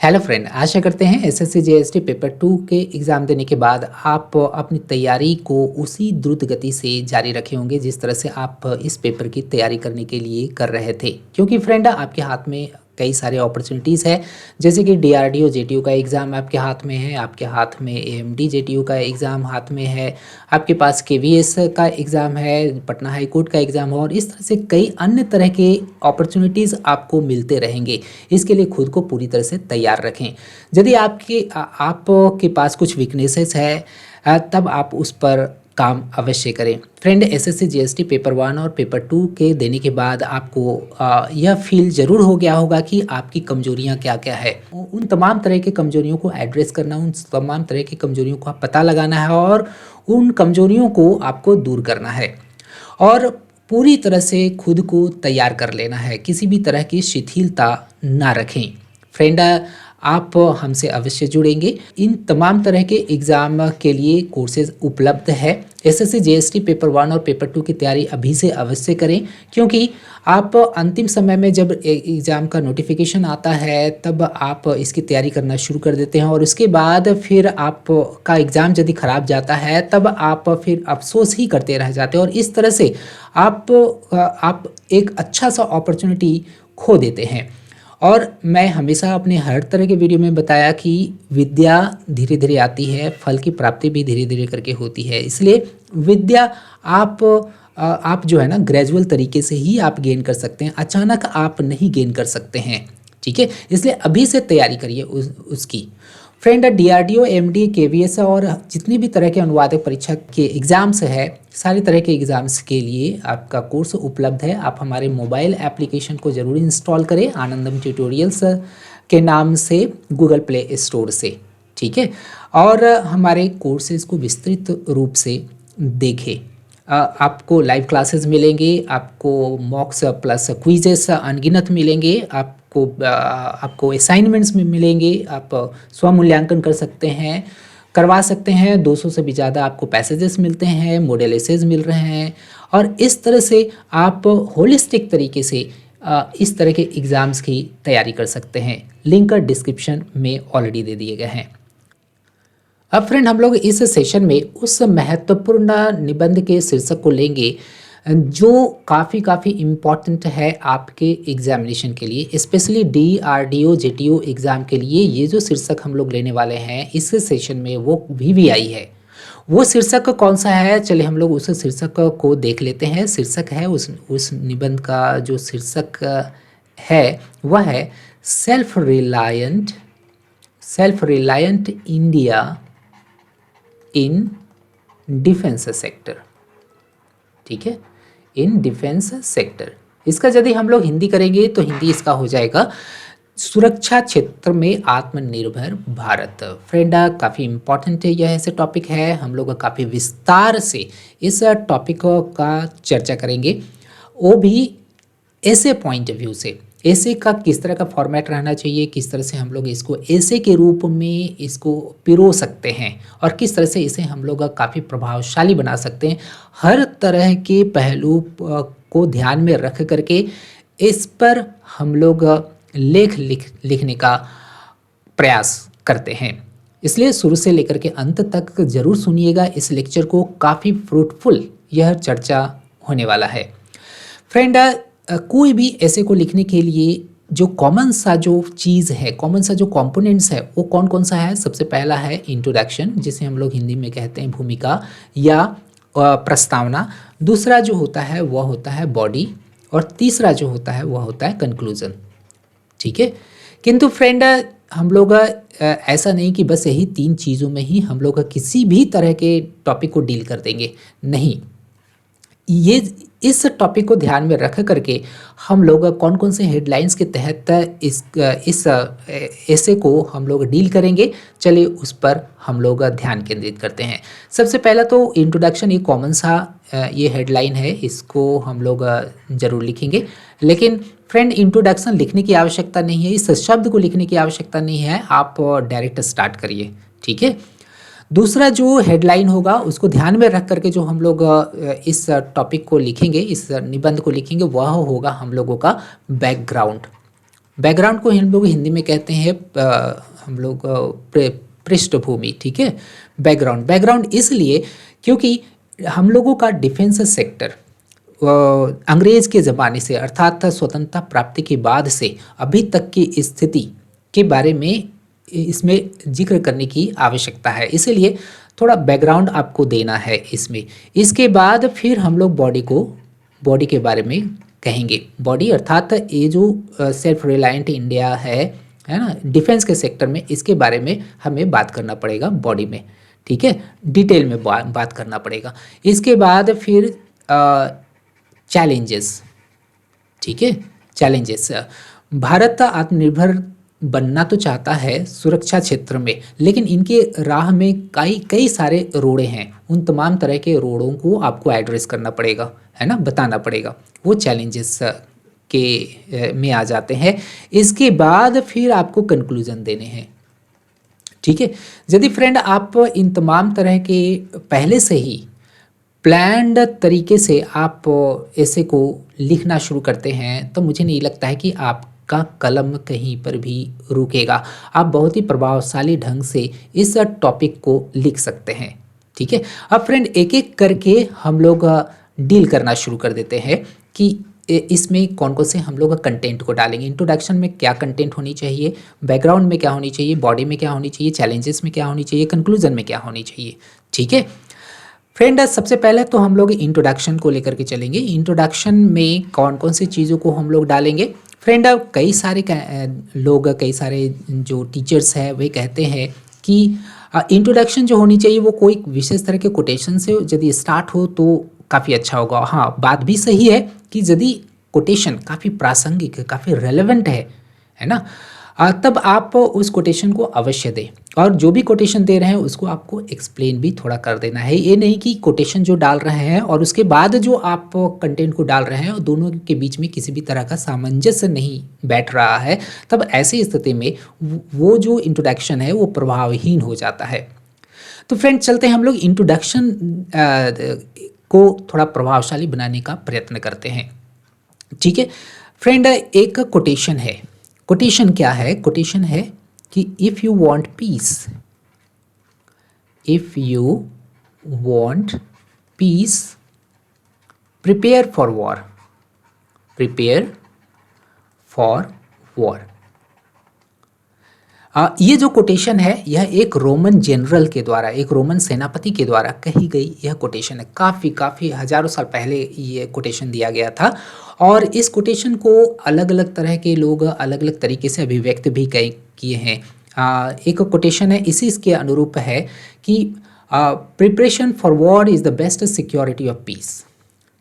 Hello friend, आशा करते हैं SSC JST paper 2 के एग्ज़ाम देने के बाद आप अपनी तैयारी को उसी द्रुत गति से जारी रखे होंगे जिस तरह से आप इस पेपर की तैयारी करने के लिए कर रहे थे। क्योंकि फ्रेंड आपके हाथ में कई सारे अपॉर्चुनिटीज़ है, जैसे कि डीआरडीओ जेटीयू का एग्ज़ाम आपके हाथ में है, आपके हाथ में एएमडी जेटीयू का एग्ज़ाम हाथ में है, आपके पास केवीएस का एग्ज़ाम है, पटना हाई कोर्ट का एग्ज़ाम है और इस तरह से कई अन्य तरह के अपॉर्चुनिटीज़ आपको मिलते रहेंगे। इसके लिए खुद को पूरी तरह से तैयार रखें। यदि आपके पास कुछ वीकनेसेस है तब आप उस पर काम अवश्य करें। फ्रेंड, एसएससी जीएसटी पेपर 1 और पेपर 2 के देने के बाद आपको यह फील ज़रूर हो गया होगा कि आपकी कमजोरियां क्या-क्या है। उन तमाम तरह की कमजोरियों को एड्रेस करना, उन तमाम तरह की कमजोरियों का पता लगाना है और उन कमजोरियों को आपको दूर करना है और पूरी तरह से खुद को तैयार कर लेना है। किसी भी तरह की शिथिलता ना रखें। फ्रेंड, आप हमसे अवश्य जुड़ेंगे। इन तमाम तरह के एग्ज़ाम के लिए कोर्सेज़ उपलब्ध है। एसएससी जेएसटी पेपर 1 और पेपर 2 की तैयारी अभी से अवश्य करें, क्योंकि आप अंतिम समय में जब एग्ज़ाम का नोटिफिकेशन आता है तब आप इसकी तैयारी करना शुरू कर देते हैं और उसके बाद फिर आपका एग्ज़ाम यदि ख़राब जाता है तब आप फिर अफ़सोस ही करते रह जाते हैं और इस तरह से आप एक अच्छा सा अपॉर्चुनिटी खो देते हैं। और मैं हमेशा अपने हर तरह के वीडियो में बताया कि विद्या धीरे धीरे आती है, फल की प्राप्ति भी धीरे धीरे करके होती है। इसलिए विद्या आप जो है ना ग्रेजुअल तरीके से ही आप गेन कर सकते हैं, अचानक आप नहीं गेन कर सकते हैं। ठीक है, इसलिए अभी से तैयारी करिए उसकी। फ्रेंड, डीआरडीओ, एमडी, केवीएस और जितनी भी तरह के अनुवादक परीक्षा के एग्ज़ाम्स है, सारे तरह के एग्ज़ाम्स के लिए आपका कोर्स उपलब्ध है। आप हमारे मोबाइल एप्लीकेशन को ज़रूर इंस्टॉल करें, आनंदम ट्यूटोरियल्स के नाम से गूगल प्ले स्टोर से। ठीक है, और हमारे कोर्सेज़ को विस्तृत रूप से देखें। आपको लाइव क्लासेस मिलेंगे, आपको मॉक्स प्लस क्विजेस अनगिनत मिलेंगे, आपको असाइनमेंट्स में मिलेंगे, आप स्वमूल्यांकन कर सकते हैं, करवा सकते हैं। 200 से भी ज़्यादा आपको पैसेजेस मिलते हैं, मॉडल एसेज मिल रहे हैं और इस तरह से आप होलिस्टिक तरीके से इस तरह के एग्ज़ाम्स की तैयारी कर सकते हैं। लिंक डिस्क्रिप्शन में ऑलरेडी दे दिए गए हैं। अब फ्रेंड, हम लोग इस सेशन में उस महत्वपूर्ण निबंध के शीर्षक को लेंगे जो काफ़ी इम्पॉर्टेंट है आपके एग्जामिनेशन के लिए, स्पेशली डीआरडीओ जेटीयू एग्ज़ाम के लिए। ये जो शीर्षक हम लोग लेने वाले हैं इस सेशन में वो वीवीआई है। वो शीर्षक कौन सा है, चलिए हम लोग उस शीर्षक को देख लेते हैं। शीर्षक है उस निबंध का जो शीर्षक है वह है self reliant India in defence sector. ठीक है, इन डिफेंस सेक्टर। इसका यदि हम लोग हिंदी करेंगे तो हिंदी इसका हो जाएगा सुरक्षा क्षेत्र में आत्मनिर्भर भारत। फ्रेंड, काफ़ी इम्पॉर्टेंट है, यह ऐसे टॉपिक है। हम लोग काफ़ी विस्तार से इस टॉपिक का चर्चा करेंगे, वो भी ऐसे पॉइंट ऑफ व्यू से। ऐसे का किस तरह का फॉर्मेट रहना चाहिए, किस तरह से हम लोग इसको ऐसे के रूप में इसको पिरो सकते हैं और किस तरह से इसे हम लोग काफ़ी प्रभावशाली बना सकते हैं। हर तरह के पहलू को ध्यान में रख करके इस पर हम लोग लिखने का प्रयास करते हैं। इसलिए शुरू से लेकर के अंत तक ज़रूर सुनिएगा इस लेक्चर को, काफ़ी फ्रूटफुल यह चर्चा होने वाला है। फ्रेंड, कोई भी ऐसे को लिखने के लिए जो कॉमन सा जो चीज़ है, कॉमन सा जो कंपोनेंट्स है वो कौन कौन सा है। सबसे पहला है इंट्रोडक्शन, जिसे हम लोग हिंदी में कहते हैं भूमिका या प्रस्तावना। दूसरा जो होता है वह होता है बॉडी और तीसरा जो होता है वह होता है कंक्लूजन। ठीक है, किंतु फ्रेंड हम लोग ऐसा नहीं कि बस यही 3 चीज़ों में ही हम लोग किसी भी तरह के टॉपिक को डील कर देंगे। नहीं, ये इस टॉपिक को ध्यान में रख करके हम लोग कौन कौन से हेडलाइंस के तहत इस ऐसे को हम लोग डील करेंगे, चलिए उस पर हम लोग ध्यान केंद्रित करते हैं। सबसे पहला तो इंट्रोडक्शन, ये कॉमन सा ये हेडलाइन है, इसको हम लोग ज़रूर लिखेंगे। लेकिन फ्रेंड, इंट्रोडक्शन लिखने की आवश्यकता नहीं है, इस शब्द को लिखने की आवश्यकता नहीं है, आप डायरेक्ट स्टार्ट करिए। ठीक है, दूसरा जो हेडलाइन होगा उसको ध्यान में रख करके जो हम लोग इस टॉपिक को लिखेंगे, इस निबंध को लिखेंगे, वह होगा हम लोगों का बैकग्राउंड। बैकग्राउंड को हम लोग हिंदी में कहते हैं हम लोग पृष्ठभूमि, ठीक है। बैकग्राउंड, बैकग्राउंड इसलिए क्योंकि हम लोगों का डिफेंस सेक्टर अंग्रेज के ज़माने से अर्थात स्वतंत्रता प्राप्ति के बाद से अभी तक की स्थिति के बारे में इसमें जिक्र करने की आवश्यकता है, इसीलिए थोड़ा बैकग्राउंड आपको देना है इसमें। इसके बाद फिर हम लोग बॉडी के बारे में कहेंगे। बॉडी अर्थात ये जो सेल्फ रिलायंट इंडिया है ना, डिफेंस के सेक्टर में, इसके बारे में हमें बात करना पड़ेगा बॉडी में, ठीक है, डिटेल में बात करना पड़ेगा। इसके बाद फिर चैलेंजेस, ठीक है, चैलेंजेस। भारत आत्मनिर्भर बनना तो चाहता है सुरक्षा क्षेत्र में, लेकिन इनके राह में कई सारे रोड़े हैं। उन तमाम तरह के रोड़ों को आपको एड्रेस करना पड़ेगा, है ना, बताना पड़ेगा। वो चैलेंजेस के में आ जाते हैं। इसके बाद फिर आपको कंक्लूजन देने हैं, ठीक है। यदि फ्रेंड आप इन तमाम तरह के पहले से ही प्लान्ड तरीके से आप ऐसे को लिखना शुरू करते हैं तो मुझे नहीं लगता है कि आपका कलम कहीं पर भी रुकेगा। आप बहुत ही प्रभावशाली ढंग से इस टॉपिक को लिख सकते हैं, ठीक है। अब फ्रेंड एक एक करके हम लोग डील करना शुरू कर देते हैं कि इसमें कौन कौन से हम लोग कंटेंट को डालेंगे। इंट्रोडक्शन में क्या कंटेंट होनी चाहिए, बैकग्राउंड में क्या होनी चाहिए, बॉडी में क्या होनी चाहिए, चैलेंजेस में क्या होनी चाहिए, कंक्लूजन में क्या होनी चाहिए, ठीक है। फ्रेंड सबसे पहले तो हम लोग इंट्रोडक्शन को लेकर के चलेंगे। इंट्रोडक्शन में कौन कौन सी चीज़ों को हम लोग डालेंगे। फ्रेंड कई सारे लोग, कई सारे जो टीचर्स हैं वे कहते हैं कि इंट्रोडक्शन जो होनी चाहिए वो कोई विशेष तरह के कोटेशन से यदि स्टार्ट हो तो काफ़ी अच्छा होगा। हाँ, बात भी सही है कि यदि कोटेशन काफ़ी प्रासंगिक, काफ़ी रेलेवेंट है ना, तब आप उस कोटेशन को अवश्य दें। और जो भी कोटेशन दे रहे हैं उसको आपको एक्सप्लेन भी थोड़ा कर देना है। ये नहीं कि कोटेशन जो डाल रहे हैं और उसके बाद जो आप कंटेंट को डाल रहे हैं दोनों के बीच में किसी भी तरह का सामंजस्य नहीं बैठ रहा है, तब ऐसी स्थिति में वो जो इंट्रोडक्शन है वो प्रभावहीन हो जाता है। तो फ्रेंड चलते हैं हम लोग इंट्रोडक्शन को थोड़ा प्रभावशाली बनाने का प्रयत्न करते हैं, ठीक है। फ्रेंड एक कोटेशन है। कोटेशन क्या है? कोटेशन है कि if you want piece, if you want piece prepare for war, prepare for war. ये जो कोटेशन है यह एक रोमन जनरल के द्वारा, एक रोमन सेनापति के द्वारा कही गई यह कोटेशन है। काफ़ी हजारों साल पहले ये कोटेशन दिया गया था और इस कोटेशन को अलग अलग तरह के लोग अलग अलग तरीके से अभिव्यक्त भी किए हैं। एक कोटेशन है इसी इसके अनुरूप है कि preparation for war is the best security of peace,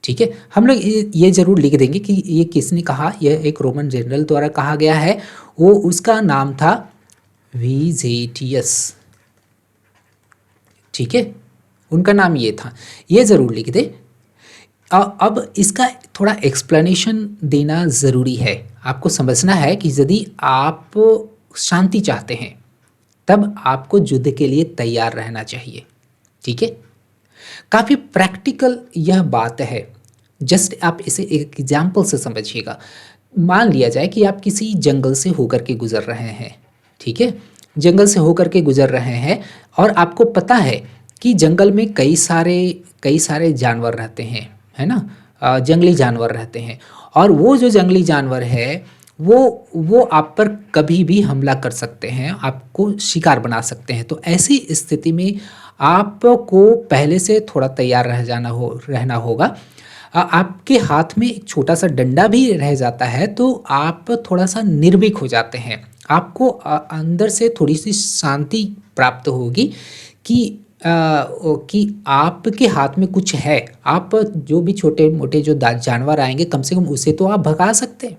ठीक है। हम लोग ये ज़रूर लिख देंगे कि ये किसने कहा, यह एक रोमन जनरल द्वारा कहा गया है। वो उसका नाम था विजेटियस, ठीक है, उनका नाम ये था, ये ज़रूर लिख दे। अब इसका थोड़ा एक्सप्लेनेशन देना ज़रूरी है। आपको समझना है कि यदि आप शांति चाहते हैं तब आपको युद्ध के लिए तैयार रहना चाहिए, ठीक है। काफ़ी प्रैक्टिकल यह बात है। जस्ट आप इसे एक एग्जाम्पल से समझिएगा। मान लिया जाए कि आप किसी जंगल से होकर के गुजर रहे हैं, ठीक है, जंगल से होकर के गुजर रहे हैं और आपको पता है कि जंगल में कई सारे जानवर रहते हैं, है ना, जंगली जानवर रहते हैं और वो जो जंगली जानवर है वो आप पर कभी भी हमला कर सकते हैं, आपको शिकार बना सकते हैं। तो ऐसी स्थिति में आपको पहले से थोड़ा तैयार रहना होगा। आपके हाथ में एक छोटा सा डंडा भी रह जाता है तो आप थोड़ा सा निर्भीक हो जाते हैं। आपको अंदर से थोड़ी सी शांति प्राप्त होगी कि आपके हाथ में कुछ है। आप जो भी छोटे मोटे जो जानवर आएंगे कम से कम उसे तो आप भगा सकते हैं,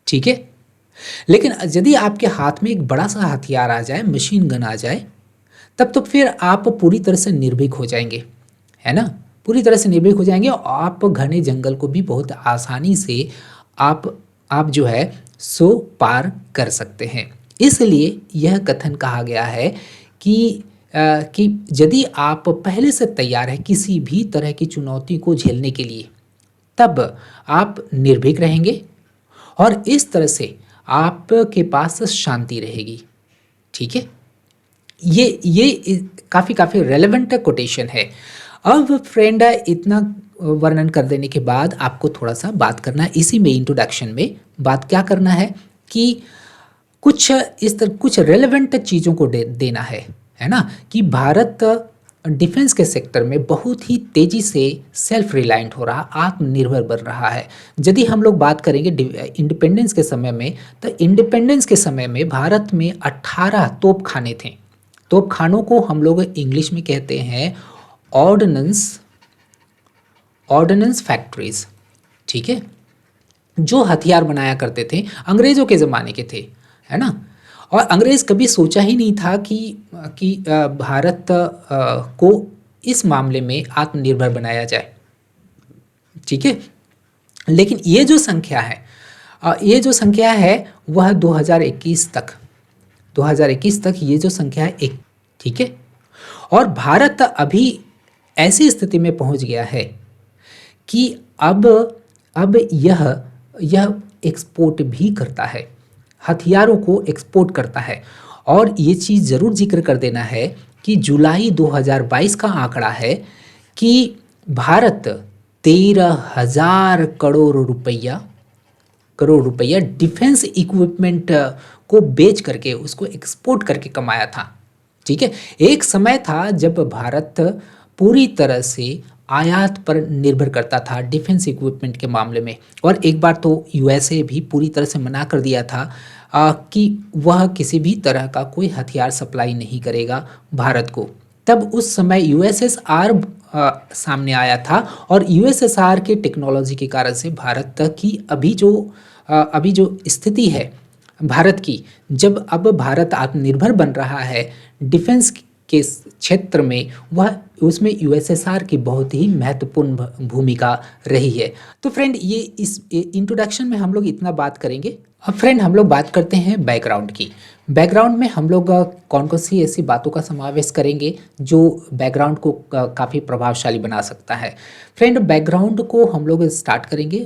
ठीक है। लेकिन यदि आपके हाथ में एक बड़ा सा हथियार आ जाए, मशीन गन आ जाए, तब तो फिर आप पूरी तरह से निर्भीक हो जाएंगे, है ना, पूरी तरह से निर्भीक हो जाएंगे। आप घने जंगल को भी बहुत आसानी से आप जो है सो पार कर सकते हैं। इसलिए यह कथन कहा गया है कि यदि आप पहले से तैयार हैं किसी भी तरह की चुनौती को झेलने के लिए, तब आप निर्भीक रहेंगे और इस तरह से आपके पास शांति रहेगी। ठीक है? ये काफ़ी रेलेवेंट कोटेशन है। अब फ्रेंड इतना वर्णन कर देने के बाद आपको थोड़ा-सा बात करना है इसी में, इंट्रोडक्शन में बात क्या करना है कि कुछ रेलेवेंट चीज़ों को देना है ना? कि भारत डिफेंस के सेक्टर में बहुत ही तेज़ी से सेल्फ रिलायंट हो रहा, आत्मनिर्भर बन रहा है। यदि हम लोग बात करेंगे इंडिपेंडेंस के समय में, तो इंडिपेंडेंस के समय में भारत में 18 तोपखाने थे। तोपखानों को हम लोग इंग्लिश में कहते हैं ऑर्डिनेंस ऑर्डिनेंस फैक्ट्रीज। ठीक है? जो हथियार बनाया करते थे, अंग्रेज़ों के ज़माने के थे, है ना? और अंग्रेज़ कभी सोचा ही नहीं था कि भारत को इस मामले में आत्मनिर्भर बनाया जाए। ठीक है? लेकिन ये जो संख्या है वह 2021 तक ये जो संख्या है एक। ठीक है? और भारत अभी ऐसी स्थिति में पहुंच गया है कि अब यह एक्सपोर्ट भी करता है, हथियारों को एक्सपोर्ट करता है। और ये चीज़ ज़रूर जिक्र कर देना है कि जुलाई 2022 का आंकड़ा है कि भारत 13,000 करोड़ रुपया डिफेंस इक्विपमेंट को बेच करके, उसको एक्सपोर्ट करके कमाया था। ठीक है? एक समय था जब भारत पूरी तरह से आयात पर निर्भर करता था डिफेंस इक्विपमेंट के मामले में। और एक बार तो यूएसए भी पूरी तरह से मना कर दिया था कि वह किसी भी तरह का कोई हथियार सप्लाई नहीं करेगा भारत को। तब उस समय यूएसएसआर सामने आया था, और यूएसएसआर के टेक्नोलॉजी के कारण से भारत की अभी जो स्थिति है भारत की, जब अब भारत आत्मनिर्भर बन रहा है डिफेंस के क्षेत्र में, वह उसमें यूएसएसआर की बहुत ही महत्वपूर्ण भूमिका रही है। तो फ्रेंड, ये इस इंट्रोडक्शन में हम लोग इतना बात करेंगे। अब फ्रेंड हम लोग बात करते हैं बैकग्राउंड की। बैकग्राउंड में हम लोग कौन कौन सी ऐसी बातों का समावेश करेंगे जो बैकग्राउंड को काफ़ी प्रभावशाली बना सकता है। फ्रेंड, बैकग्राउंड को हम लोग स्टार्ट करेंगे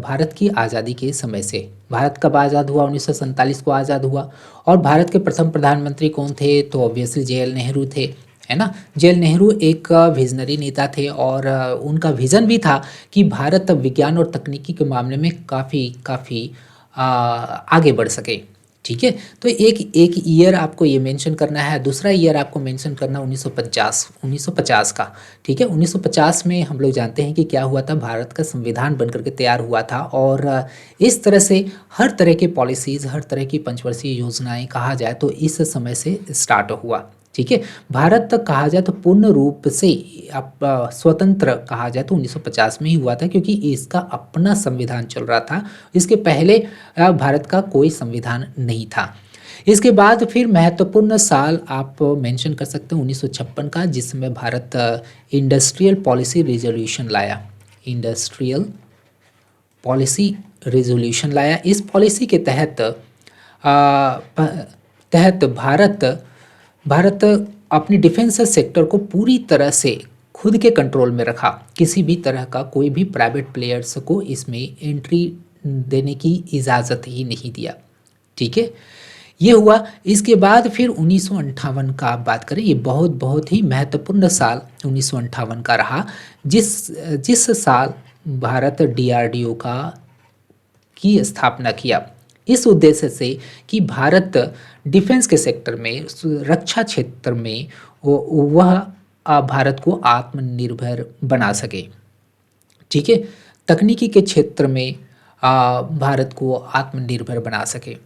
भारत की आज़ादी के समय से। भारत कब आज़ाद हुआ? 1947 को आज़ाद हुआ। और भारत के प्रथम प्रधानमंत्री कौन थे? तो ऑब्वियसली जे.एल. नेहरू थे, है ना? जे.एल. नेहरू एक विजनरी नेता थे, और उनका विज़न भी था कि भारत विज्ञान और तकनीकी के मामले में काफ़ी आगे बढ़ सके। ठीक है? तो एक ईयर आपको ये मेंशन करना है। दूसरा ईयर आपको मेंशन करना 1950 का। ठीक है? 1950 में हम लोग जानते हैं कि क्या हुआ था, भारत का संविधान बनकर के तैयार हुआ था, और इस तरह से हर तरह की पॉलिसीज़, हर तरह की पंचवर्षीय योजनाएं कहा जाए तो इस समय से स्टार्ट हुआ। ठीक है? भारत तक कहा जाए तो पूर्ण रूप से स्वतंत्र कहा जाए तो 1950 में ही हुआ था, क्योंकि इसका अपना संविधान चल रहा था। इसके पहले भारत का कोई संविधान नहीं था। इसके बाद फिर महत्वपूर्ण साल आप मेंशन कर सकते हैं 1956 का, जिसमें भारत इंडस्ट्रियल पॉलिसी रेजोल्यूशन लाया। इस पॉलिसी के तहत भारत अपनी डिफेंस सेक्टर को पूरी तरह से खुद के कंट्रोल में रखा। किसी भी तरह का कोई भी प्राइवेट प्लेयर्स को इसमें एंट्री देने की इजाज़त ही नहीं दिया। ठीक है? ये हुआ। इसके बाद फिर 1958 का आप बात करें, ये बहुत ही महत्वपूर्ण साल 1958 का रहा, जिस साल भारत डीआरडीओ की स्थापना किया, इस उद्देश्य से कि भारत डिफेंस के सेक्टर में, रक्षा क्षेत्र में वह भारत को आत्मनिर्भर बना सके। ठीक है? तकनीकी के क्षेत्र में भारत को आत्मनिर्भर बना सके।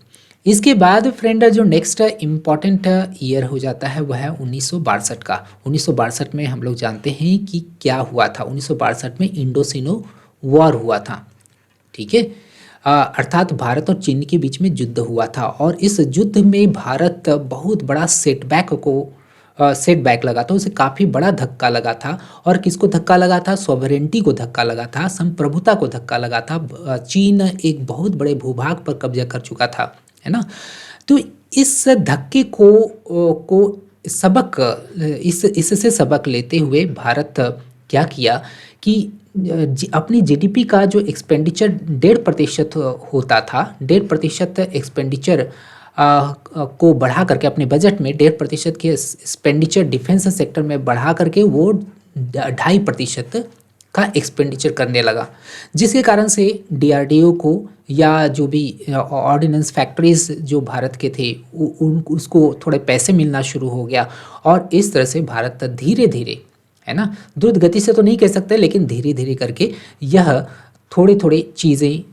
इसके बाद फ्रेंड जो नेक्स्ट इम्पॉर्टेंट ईयर हो जाता है वह है 1962 का। 1962 में हम लोग जानते हैं कि क्या हुआ था। 1962 में इंडोसिनो वॉर हुआ था। ठीक है? अर्थात भारत और चीन के बीच में युद्ध हुआ था, और इस युद्ध में भारत बहुत बड़ा सेटबैक लगा था, उसे काफ़ी बड़ा धक्का लगा था। और किसको धक्का लगा था? सॉवरेंटी को धक्का लगा था, संप्रभुता को धक्का लगा था। चीन एक बहुत बड़े भूभाग पर कब्जा कर चुका था, है ना? तो इस धक्के इससे सबक लेते हुए भारत क्या किया कि अपनी जीडीपी का जो एक्सपेंडिचर 1.5% होता था, 1.5% एक्सपेंडिचर को बढ़ा करके अपने बजट में 1.5% के एक्सपेंडिचर डिफेंस सेक्टर में बढ़ा करके वो 2.5% का एक्सपेंडिचर करने लगा, जिसके कारण से डीआरडीओ को या जो भी ऑर्डिनेंस फैक्ट्रीज जो भारत के थे उसको थोड़े पैसे मिलना शुरू हो गया। और इस तरह से भारत धीरे धीरे, है ना, द्रुत गति से तो नहीं कह सकते लेकिन धीरे धीरे करके यह थोड़े थोड़े चीज़ें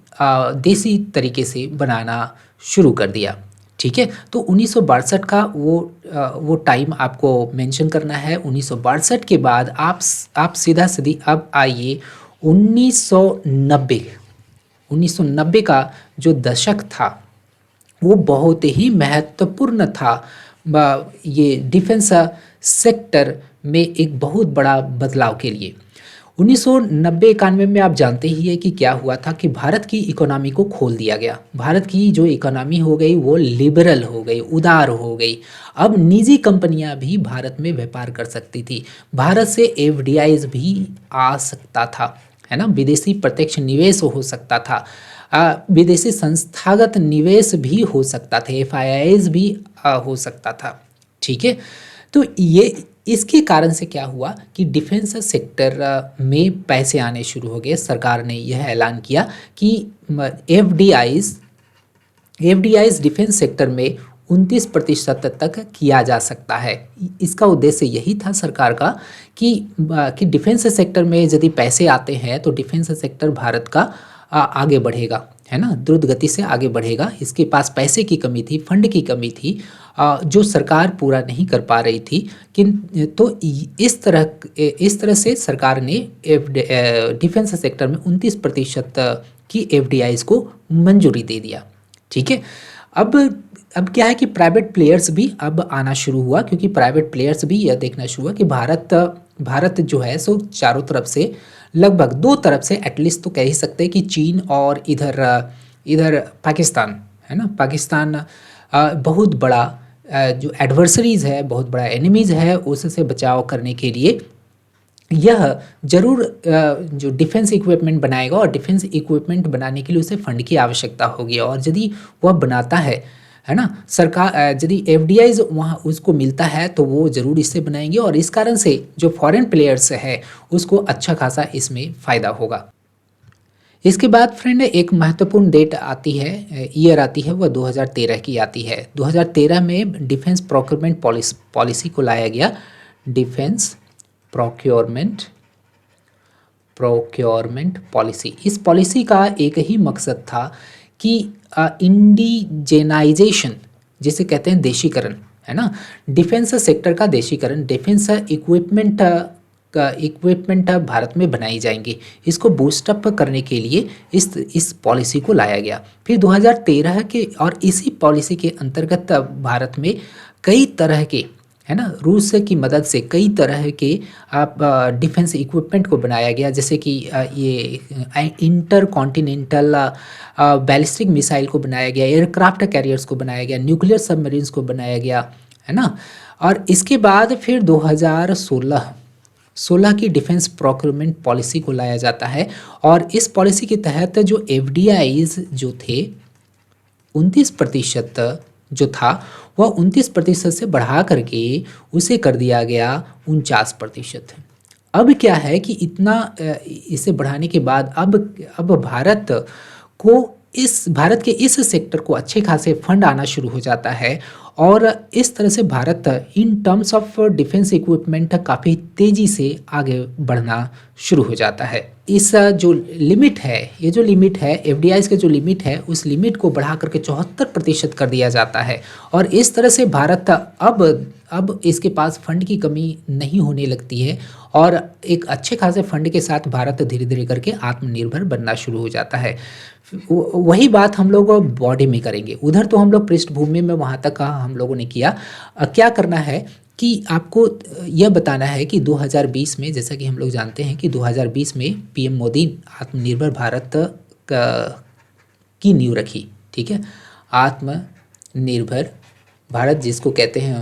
देसी तरीके से बनाना शुरू कर दिया। ठीक है, तो 1962 का वो टाइम आपको मेंशन करना है। 1962 के बाद आप सीधा सीधी अब आइए 1990। 1990 का जो दशक था वो बहुत ही महत्वपूर्ण था ये डिफेंस सेक्टर में एक बहुत बड़ा बदलाव के लिए। 1990-91 में आप जानते ही है कि क्या हुआ था कि भारत की इकोनॉमी को खोल दिया गया। भारत की जो इकोनॉमी हो गई वो लिबरल हो गई, उदार हो गई। अब निजी कंपनियां भी भारत में व्यापार कर सकती थी। भारत से एफडीआईज भी आ सकता था, है ना, विदेशी प्रत्यक्ष निवेश हो सकता था, विदेशी संस्थागत निवेश भी हो सकता था, एफआईआईज भी हो सकता था। ठीक है, तो ये इसके कारण से क्या हुआ कि डिफेंस सेक्टर में पैसे आने शुरू हो गए। सरकार ने यह ऐलान किया कि एफडीआईज डिफेंस सेक्टर में 29% तक किया जा सकता है। इसका उद्देश्य यही था सरकार का कि डिफेंस सेक्टर में यदि पैसे आते हैं तो डिफेंस सेक्टर भारत का आगे बढ़ेगा, है ना, द्रुत गति से आगे बढ़ेगा। इसके पास पैसे की कमी थी, फंड की कमी थी, जो सरकार पूरा नहीं कर पा रही थी। तो इस तरह से सरकार ने डिफेंस सेक्टर में 29% की एफडीआईज को मंजूरी दे दिया। ठीक है, अब क्या है कि प्राइवेट प्लेयर्स भी अब आना शुरू हुआ, क्योंकि प्राइवेट प्लेयर्स भी यह देखना शुरू हुआ कि भारत जो है सो चारों तरफ से, लगभग दो तरफ से एटलीस्ट तो कह ही सकते हैं कि चीन और इधर पाकिस्तान, है ना, पाकिस्तान बहुत बड़ा जो एडवर्सरीज है, बहुत बड़ा एनिमीज है, उससे बचाव करने के लिए यह जरूर जो डिफेंस इक्विपमेंट बनाएगा, और डिफेंस इक्विपमेंट बनाने के लिए उसे फंड की आवश्यकता होगी। और यदि वह बनाता है ना, सरकार यदि एफडीआईज वहाँ उसको मिलता है तो वो ज़रूर इससे बनाएंगे, और इस कारण से जो फॉरेन प्लेयर्स है उसको अच्छा खासा इसमें फ़ायदा होगा। इसके बाद फ्रेंड एक महत्वपूर्ण डेट आती है, ईयर आती है, वह 2013 की आती है। 2013 में डिफेंस प्रोक्योरमेंट पॉलिसी को लाया गया। डिफेंस प्रोक्योरमेंट पॉलिसी, इस पॉलिसी का एक ही मकसद था कि इंडिजेनाइजेशन, जिसे कहते हैं देशीकरण, है ना, डिफेंस सेक्टर का देशीकरण, डिफेंस इक्विपमेंट भारत में बनाई जाएंगी, इसको बूस्टअप करने के लिए इस पॉलिसी को लाया गया। फिर 2013 के, और इसी पॉलिसी के अंतर्गत भारत में कई तरह के, है ना, रूस की मदद से कई तरह के डिफेंस इक्विपमेंट को बनाया गया, जैसे कि ये इंटर कॉन्टिनेंटल बैलिस्टिक मिसाइल को बनाया गया, एयरक्राफ्ट कैरियर्स को बनाया गया, न्यूक्लियर सबमरीन्स को बनाया गया, है ना। और इसके बाद फिर 2016 की डिफेंस प्रोक्योरमेंट पॉलिसी को लाया जाता है, और इस पॉलिसी के तहत जो एफडीआईज जो थे 29% जो था वह 29% से बढ़ा करके उसे कर दिया गया 49%। अब क्या है कि इतना इसे बढ़ाने के बाद अब भारत के इस सेक्टर को अच्छे खासे फंड आना शुरू हो जाता है, और इस तरह से Bharat in terms of defence equipment काफ़ी तेज़ी से आगे बढ़ना शुरू हो जाता है। इस जो लिमिट है, ये जो लिमिट है एफडीआईज का जो लिमिट है, उस लिमिट को बढ़ा करके 74% कर दिया जाता है, और इस तरह से भारत अब इसके पास फंड की कमी नहीं होने लगती है, और एक अच्छे खासे फंड के साथ भारत धीरे धीरे करके आत्मनिर्भर बनना शुरू हो जाता है। वही बात हम लोग बॉडी में करेंगे। उधर तो हम लोग पृष्ठभूमि में वहाँ तक का हम लोगों ने किया। क्या करना है कि आपको यह बताना है कि 2020 में, जैसा कि हम लोग जानते हैं कि 2020 में पीएम मोदी आत्मनिर्भर भारत की नींव रखी। ठीक है, आत्मनिर्भर भारत जिसको कहते हैं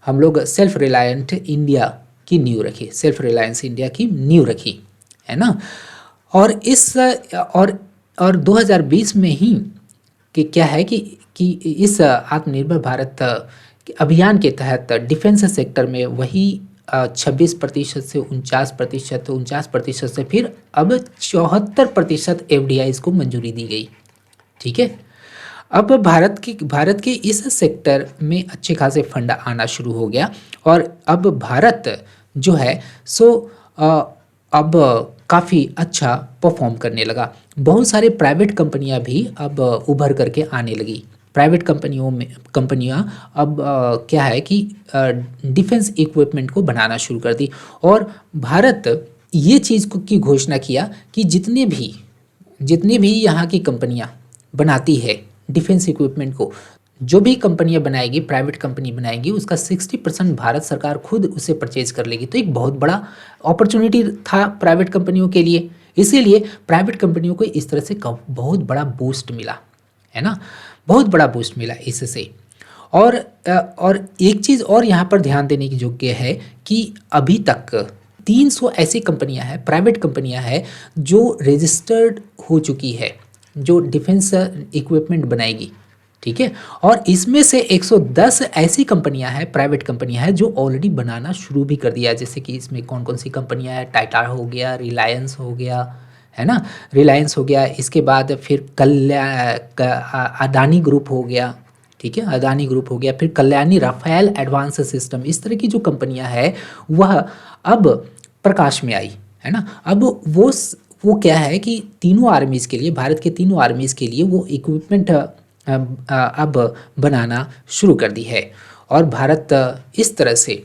हम लोग सेल्फ रिलायंट इंडिया की नींव रखी, सेल्फ रिलायंस इंडिया की नींव रखी। है ना? और इस और 2020 में ही कि क्या है कि इस आत्मनिर्भर भारत के अभियान के तहत डिफेंस सेक्टर में वही 26% से 49% से फिर अब 74% एफडीआईज को मंजूरी दी गई। ठीक है, अब भारत के इस सेक्टर में अच्छे खासे फंड आना शुरू हो गया और अब भारत जो है सो अब काफ़ी अच्छा परफॉर्म करने लगा। बहुत सारे प्राइवेट कंपनियां भी अब उभर करके आने लगी। प्राइवेट कंपनियां अब क्या है कि डिफेंस इक्विपमेंट को बनाना शुरू कर दी और भारत ये चीज़ की घोषणा किया कि जितनी भी यहाँ की कंपनियां बनाती है डिफेंस इक्विपमेंट को, जो भी कंपनियां बनाएगी, प्राइवेट कंपनी बनाएगी, उसका 60% भारत सरकार खुद उसे परचेज कर लेगी। तो एक बहुत बड़ा अपॉर्चुनिटी था प्राइवेट कंपनियों के लिए, इसीलिए प्राइवेट कंपनियों को इस तरह से बहुत बड़ा बूस्ट मिला, है ना, बहुत बड़ा बूस्ट मिला इससे। और एक चीज़ और यहाँ पर ध्यान देने की योग्य है कि अभी तक 300 ऐसी कंपनियां हैं, प्राइवेट कंपनियां हैं जो रजिस्टर्ड हो चुकी है, जो डिफेंस इक्विपमेंट बनाएगी। ठीक है, और इसमें से 110 ऐसी कंपनियां हैं, प्राइवेट कंपनियां हैं जो ऑलरेडी बनाना शुरू भी कर दिया है। जैसे कि इसमें कौन कौन सी कंपनियां हैं, टाटा हो गया, रिलायंस हो गया, है ना, रिलायंस हो गया, इसके बाद फिर अदानी ग्रुप हो गया। ठीक है, अदानी ग्रुप हो गया, फिर कल्याणी राफेल एडवांस सिस्टम, इस तरह की जो कंपनियां हैं वह अब प्रकाश में आई, है ना। अब वो क्या है कि तीनों आर्मीज़ के लिए, भारत के तीनों आर्मीज़ के लिए वो इक्विपमेंट अब बनाना शुरू कर दी है और भारत इस तरह से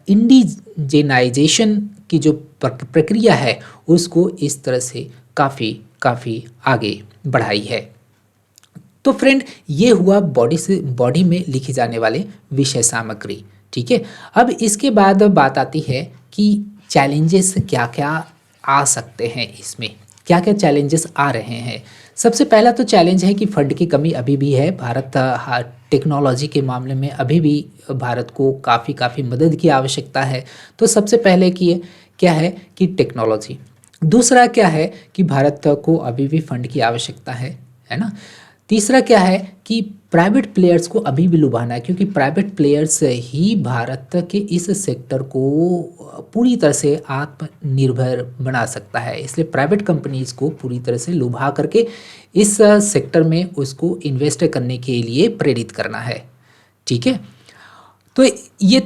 इंडिजेनाइजेशन की जो प्रक्रिया है उसको इस तरह से काफ़ी आगे बढ़ाई है। तो फ्रेंड, ये हुआ बॉडी में लिखी जाने वाले विषय सामग्री। ठीक है, अब इसके बाद बात आती है कि चैलेंजेस क्या क्या आ सकते हैं, इसमें क्या क्या चैलेंजेस आ रहे हैं। सबसे पहला तो चैलेंज है कि फंड की कमी अभी भी है। भारत टेक्नोलॉजी के मामले में अभी भी भारत को काफ़ी मदद की आवश्यकता है। तो सबसे पहले क्या है कि टेक्नोलॉजी। दूसरा क्या है कि भारत को अभी भी फंड की आवश्यकता है ना। तीसरा क्या है कि प्राइवेट प्लेयर्स को अभी भी लुभाना है, क्योंकि प्राइवेट प्लेयर्स ही भारत के इस सेक्टर को पूरी तरह से आत्मनिर्भर बना सकता है। इसलिए प्राइवेट कंपनीज को पूरी तरह से लुभा करके इस सेक्टर में उसको इन्वेस्ट करने के लिए प्रेरित करना है। ठीक है, तो ये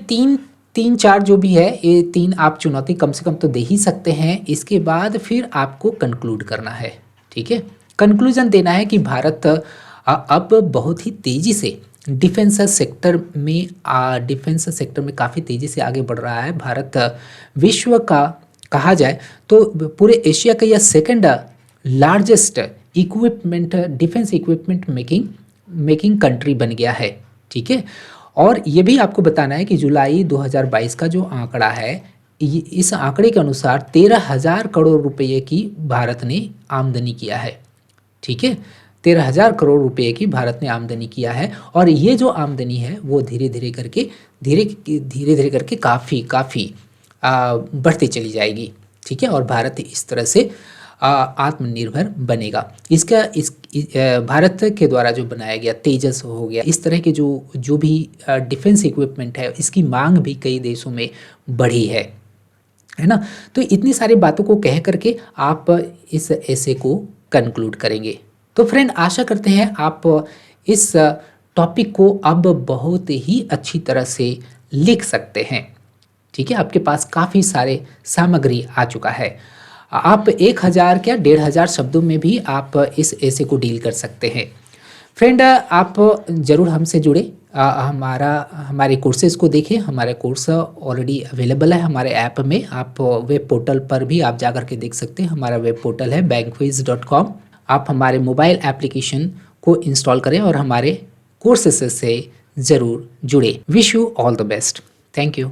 तीन चार जो भी है, ये तीन आप चुनौती कम से कम तो दे ही सकते हैं। इसके बाद फिर आपको कंक्लूड करना है। ठीक है, कंक्लूजन देना है कि भारत अब बहुत ही तेज़ी से डिफेंस सेक्टर में काफ़ी तेज़ी से आगे बढ़ रहा है। भारत विश्व का कहा जाए तो पूरे एशिया का यह second largest defence equipment making country बन गया है। ठीक है, और ये भी आपको बताना है कि जुलाई 2022 का जो आंकड़ा है, इस आंकड़े के अनुसार 13,000 करोड़ रुपये की भारत ने आमदनी किया है। ठीक है, 13,000 करोड़ रुपए की भारत ने आमदनी किया है और ये जो आमदनी है वो धीरे धीरे करके काफ़ी बढ़ती चली जाएगी। ठीक है, और भारत इस तरह से आत्मनिर्भर बनेगा। भारत के द्वारा जो बनाया गया तेजस हो गया, इस तरह के जो भी डिफेंस इक्विपमेंट है, इसकी मांग भी कई देशों में बढ़ी है ना। तो इतनी सारी बातों को कह करके आप इस ऐसे को कंक्लूड करेंगे। तो फ्रेंड, आशा करते हैं आप इस टॉपिक को अब बहुत ही अच्छी तरह से लिख सकते हैं। ठीक है, आपके पास काफ़ी सारे सामग्री आ चुका है। आप 1000 क्या 1500 शब्दों में भी आप इस ऐसे को डील कर सकते हैं। फ्रेंड, आप ज़रूर हमसे जुड़े, हमारे कोर्सेज़ को देखें। हमारे कोर्स ऑलरेडी अवेलेबल है हमारे ऐप में। आप वेब पोर्टल पर भी आप जा कर के देख सकते हैं। हमारा वेब पोर्टल है bankviz.com। आप हमारे मोबाइल एप्लीकेशन को इंस्टॉल करें और हमारे कोर्सेस से ज़रूर जुड़े। Wish you all the best. Thank you.